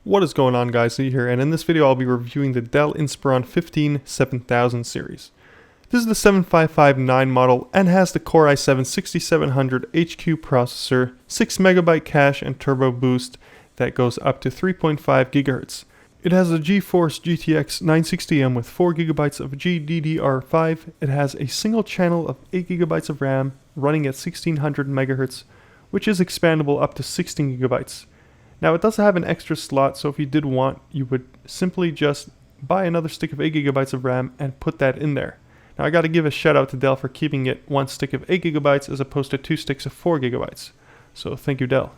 What is going on, guys? Lee here, and in this video I'll be reviewing the Dell Inspiron 15.6 series. This is the 7559 model and has the Core i7-6700 HQ processor, 6MB cache and turbo boost that goes up to 3.5 GHz. It has a Geforce GTX 960M with 4GB of GDDR5. It has a single channel of 8GB of RAM running at 1600 MHz, which is expandable up to 16GB. Now it does have an extra slot, so if you did want, you would simply just buy another stick of 8GB of RAM and put that in there. Now I gotta give a shout out to Dell for keeping it one stick of 8GB as opposed to two sticks of 4GB. So thank you, Dell.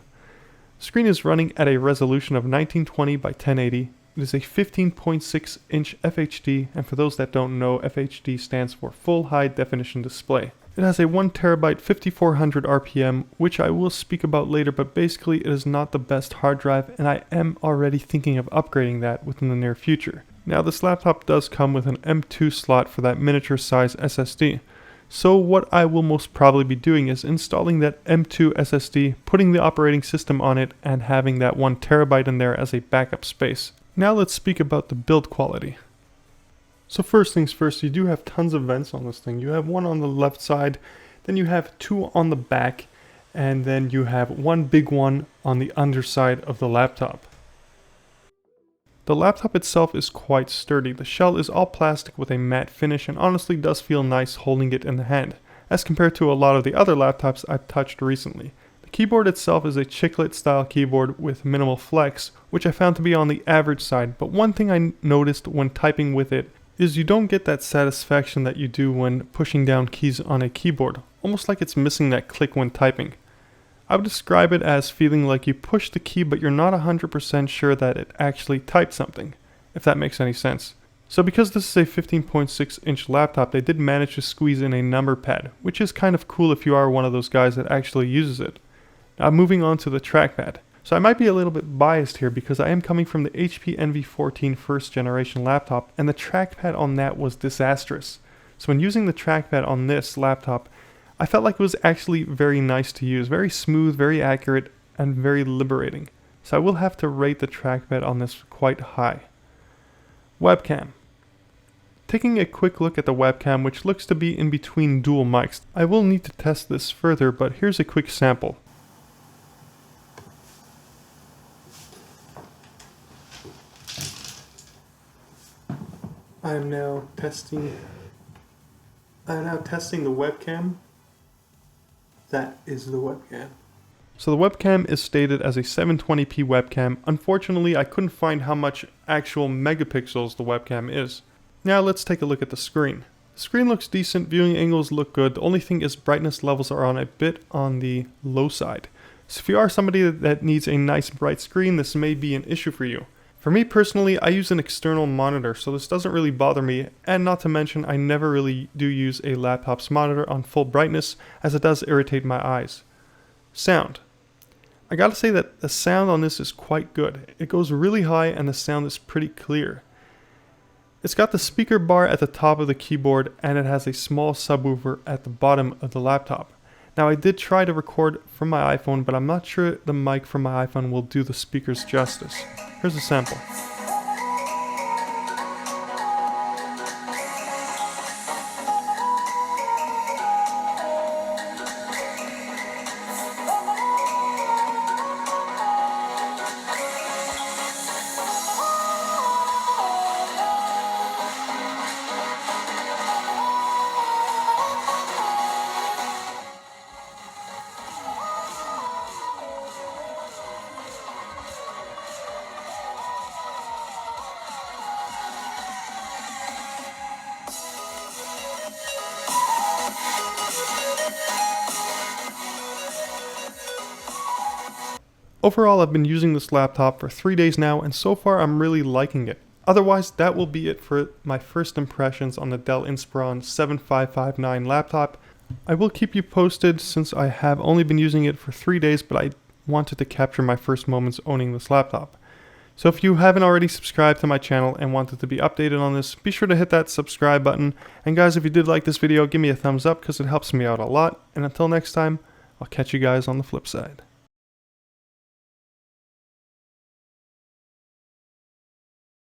The screen is running at a resolution of 1920 by 1080. It is a 15.6 inch FHD, and for those that don't know, FHD stands for Full High Definition Display. It has a 1TB 5400 RPM, which I will speak about later, but basically it is not the best hard drive, and I am already thinking of upgrading that within the near future. Now this laptop does come with an M2 slot for that miniature size SSD. So what I will most probably be doing is installing that M2 SSD, putting the operating system on it, and having that 1TB in there as a backup space. Now let's speak about the build quality. So first things first, you do have tons of vents on this thing. You have one on the left side, then you have two on the back, and then you have one big one on the underside of the laptop. The laptop itself is quite sturdy. The shell is all plastic with a matte finish and honestly does feel nice holding it in the hand, as compared to a lot of the other laptops I've touched recently. The keyboard itself is a chiclet style keyboard with minimal flex, which I found to be on the average side, but one thing I noticed when typing with it is you don't get that satisfaction that you do when pushing down keys on a keyboard, almost like it's missing that click when typing. I would describe it as feeling like you push the key but you're not 100% sure that it actually typed something, if that makes any sense. So because this is a 15.6 inch laptop, they did manage to squeeze in a number pad, which is kind of cool if you are one of those guys that actually uses it. Now moving on to the trackpad. So I might be a little bit biased here because I am coming from the HP Envy 14 first generation laptop, and the trackpad on that was disastrous. So when using the trackpad on this laptop, I felt like it was actually very nice to use, very smooth, very accurate, and very liberating. So I will have to rate the trackpad on this quite high. Webcam. Taking a quick look at the webcam, which looks to be in between dual mics. I will need to test this further, but here's a quick sample. I am now testing the webcam. That is the webcam. So the webcam is stated as a 720p webcam. Unfortunately, I couldn't find how much actual megapixels the webcam is. Now let's take a look at the screen. The screen looks decent, viewing angles look good. The only thing is brightness levels are on a bit on the low side. So if you are somebody that needs a nice bright screen, this may be an issue for you. For me personally, I use an external monitor, so this doesn't really bother me, and not to mention I never really do use a laptop's monitor on full brightness, as it does irritate my eyes. Sound. I gotta say that the sound on this is quite good. It goes really high and the sound is pretty clear. It's got the speaker bar at the top of the keyboard, and it has a small subwoofer at the bottom of the laptop. Now I did try to record from my iPhone, but I'm not sure the mic from my iPhone will do the speakers justice. Here's a sample. Overall, I've been using this laptop for 3 days now, and so far I'm really liking it. Otherwise, that will be it for my first impressions on the Dell Inspiron 7559 laptop. I will keep you posted since I have only been using it for 3 days, but I wanted to capture my first moments owning this laptop. So if you haven't already subscribed to my channel and wanted to be updated on this, be sure to hit that subscribe button. And guys, if you did like this video, give me a thumbs up because it helps me out a lot. And until next time, I'll catch you guys on the flip side.